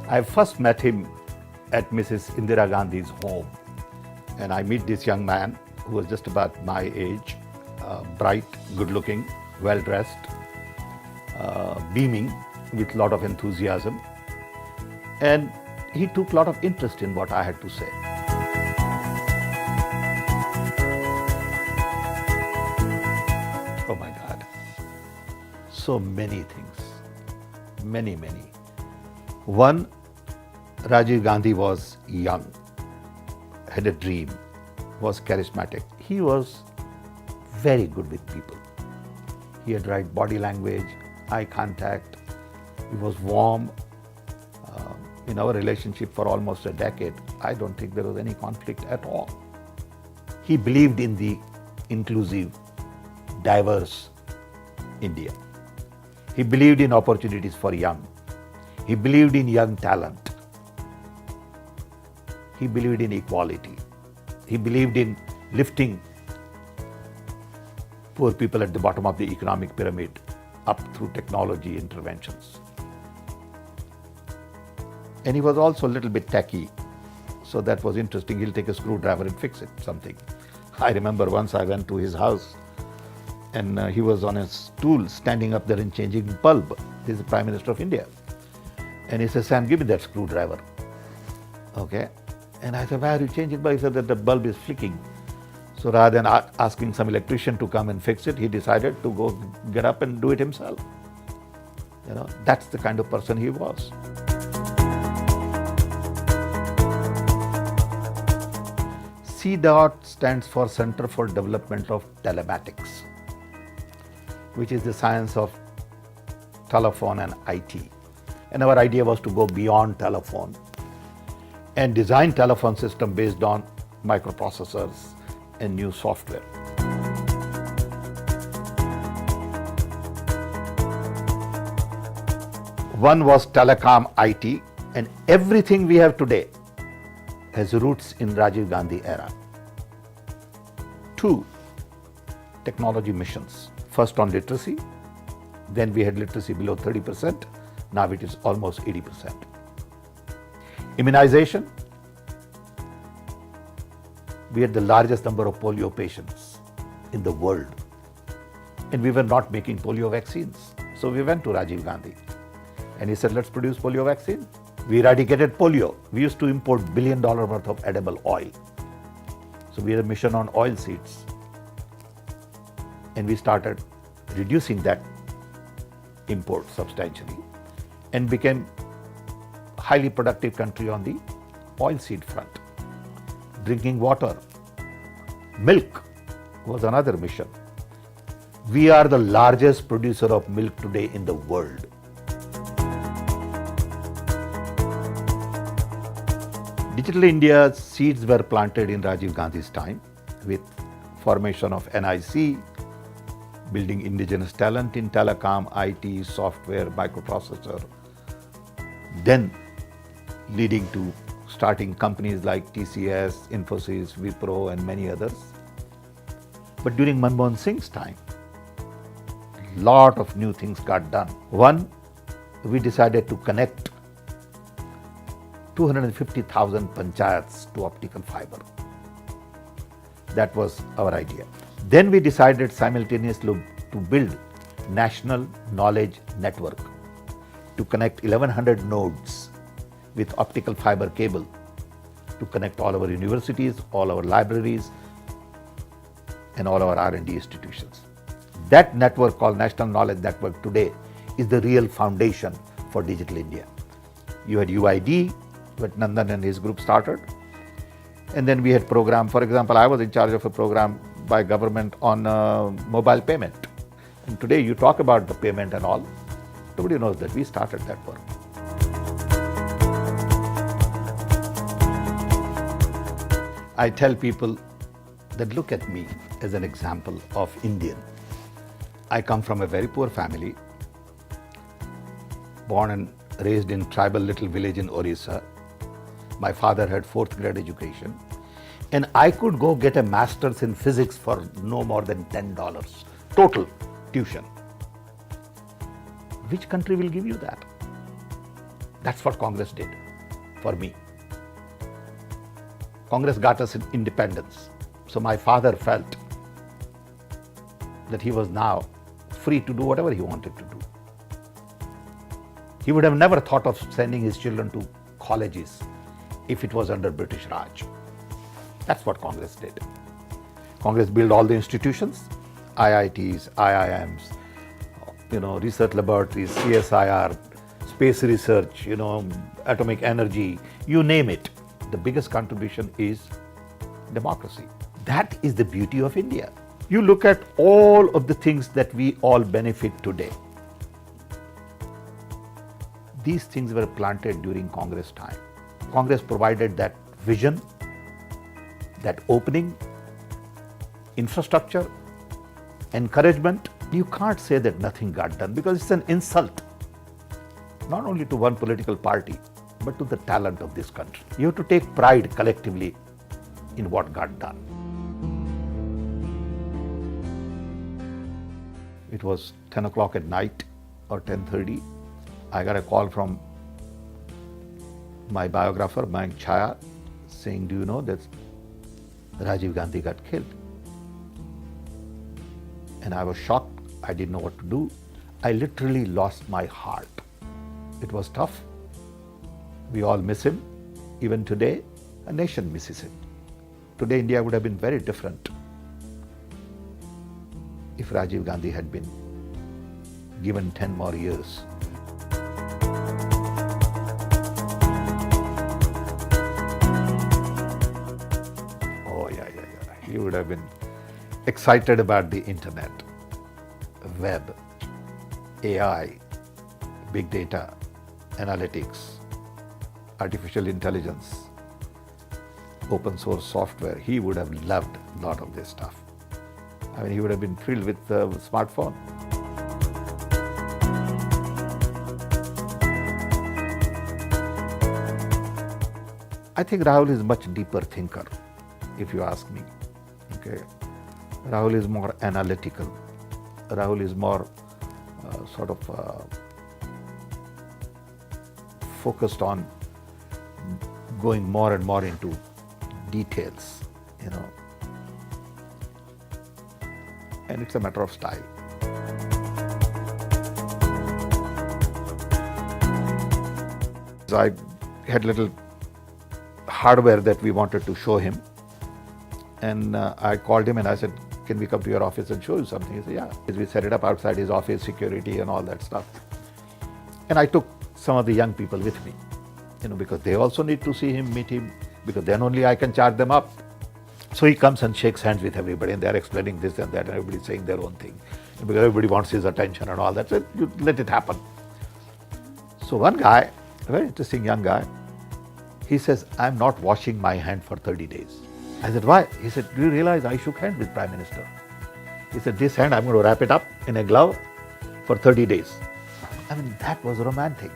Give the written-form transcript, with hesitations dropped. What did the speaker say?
I first met him at Mrs. Indira Gandhi's home, and I meet this young man who was just about my age, bright, good-looking, well-dressed, beaming with a lot of enthusiasm, and he took a lot of interest in what I had to say. Oh my God, so many things, many. One, Rajiv Gandhi was young, had a dream, was charismatic. He was very good with people. He had right body language, eye contact. He was warm. In our relationship for almost a decade, I don't think there was any conflict at all. He believed in the inclusive, diverse India. He believed in opportunities for young. He believed in young talent. He believed in equality. He believed in lifting poor people at the bottom of the economic pyramid up through technology interventions. And he was also a little bit techy, so that was interesting. He'll take a screwdriver and fix it, something. I remember once I went to his house and he was on a stool standing up there and changing bulb. He's the Prime Minister of India. And he said, "Sam, give me that screwdriver." Okay. And I said, "Why are you changing bulb?" He said that the bulb is flicking. So rather than asking some electrician to come and fix it, he decided to go get up and do it himself. You know, that's the kind of person he was. CDOT stands for Center for Development of Telematics, which is the science of telephone and IT. And our idea was to go beyond telephone and design telephone system based on microprocessors and new software. One was Telecom IT, and everything we have today has roots in Rajiv Gandhi era. Two, technology missions. First on literacy, then we had literacy below 30%, now it is almost 80%. Immunization, we had the largest number of polio patients in the world, and we were not making polio vaccines. So we went to Rajiv Gandhi and he said, "Let's produce polio vaccine." We eradicated polio. We used to import $1 billion worth of edible oil. So we had a mission on oil seeds. And we started reducing that import substantially and became a highly productive country on the oil seed front. Drinking water, milk was another mission. We are the largest producer of milk today in the world. Digital India seeds were planted in Rajiv Gandhi's time with formation of NIC, building indigenous talent in telecom, IT, software, microprocessor, then leading to starting companies like TCS, Infosys, Wipro, and many others. But during Manmohan Singh's time, a lot of new things got done. One, we decided to connect 250,000 panchayats to optical fiber. That was our idea. Then we decided simultaneously to build national knowledge network to connect 1100 nodes with optical fiber cable to connect all our universities, all our libraries, and all our R&D institutions. That network called National Knowledge Network today is the real foundation for Digital India. You had UID, what Nandan and his group started. And then we had program, for example, I was in charge of a program by government on mobile payment. And today you talk about the payment and all, nobody knows that we started that work. I tell people that look at me as an example of Indian. I come from a very poor family, born and raised in tribal little village in Orissa. My father had 4th grade education, and I could go get a master's in physics for no more than $10 total tuition. Which country will give you that? That's what Congress did for me. Congress got us independence. So my father felt that he was now free to do whatever he wanted to do. He would have never thought of sending his children to colleges if it was under British Raj. That's what Congress did. Congress built all the institutions, IITs, IIMs, research laboratories, CSIR, space research, atomic energy, you name it. The biggest contribution is democracy. That is the beauty of India. You look at all of the things that we all benefit today. These things were planted during Congress time. Congress provided that vision, that opening, infrastructure, encouragement. You can't say that nothing got done because it's an insult, not only to one political party, but to the talent of this country. You have to take pride collectively in what got done. It was 10 o'clock at night or 10:30. I got a call from my biographer, Mayank Chaya, saying, do you know that Rajiv Gandhi got killed? And I was shocked. I didn't know what to do. I literally lost my heart. It was tough. We all miss him. Even today, a nation misses him. Today, India would have been very different if Rajiv Gandhi had been given 10 more years. Oh, yeah. You would have been excited about the internet, web, AI, big data, analytics, artificial intelligence, open source software. He would have loved a lot of this stuff. I mean, he would have been thrilled with the smartphone. I think Rahul is a much deeper thinker, if you ask me. Okay, Rahul is more analytical. Rahul is more focused on going more and more into details, and it's a matter of style. So I had little hardware that we wanted to show him, and I called him and I said, can we come to your office and show you something? He said, yeah. We set it up outside his office, security and all that stuff. And I took some of the young people with me, because they also need to see him, meet him, because then only I can charge them up. So he comes and shakes hands with everybody, and they're explaining this and that, and everybody's saying their own thing. And because everybody wants his attention and all that, so you let it happen. So one guy, a very interesting young guy, he says, I'm not washing my hand for 30 days. I said, why? He said, do you realize I shook hands with Prime Minister? He said, this hand I'm going to wrap it up in a glove for 30 days. I mean, that was romantic.